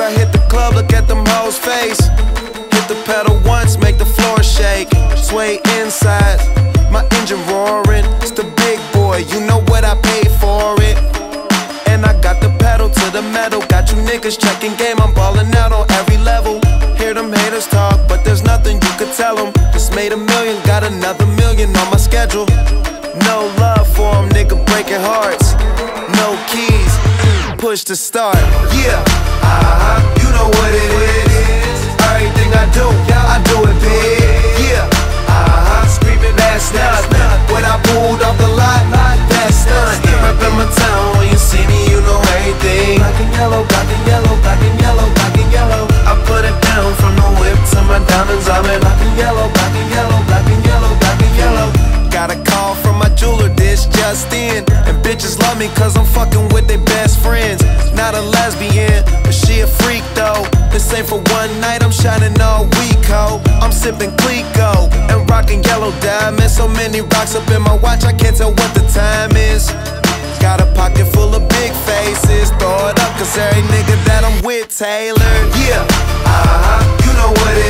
I hit the club, look at them hoes' face. Hit the pedal once, make the floor shake. Sway inside, my engine roaring. It's the big boy, you know what I paid for it. And I got the pedal to the metal. Got you niggas checking game, I'm ballin' out on every level. Hear them haters talk, but there's nothing you could tell them. Just made $1 million, got another $1 million on my schedule. No love for them, nigga breaking hearts. No keys, push to start. Yeah, you know what it is. Everything I do it big. Yeah, screaming that's nuts. When I pulled off the lot, that's nuts. Reppin' my town, when you see me, you know everything. Black and yellow, black and yellow, black and yellow, black and yellow. I put it down from the whip to my diamonds. I'm in black and yellow, black and yellow, black and yellow, black and yellow. Got a call from my jeweler, this just in. And bitches love me cause I'm fucking with their best friends. Not a lesbian, but she a freak though. This ain't for one night, I'm shining all week, ho. I'm sipping Clico and rocking yellow diamonds. So many rocks up in my watch, I can't tell what the time is. Got a pocket full of big faces. Throw it up cause every nigga that I'm with tailored. Yeah, you know what it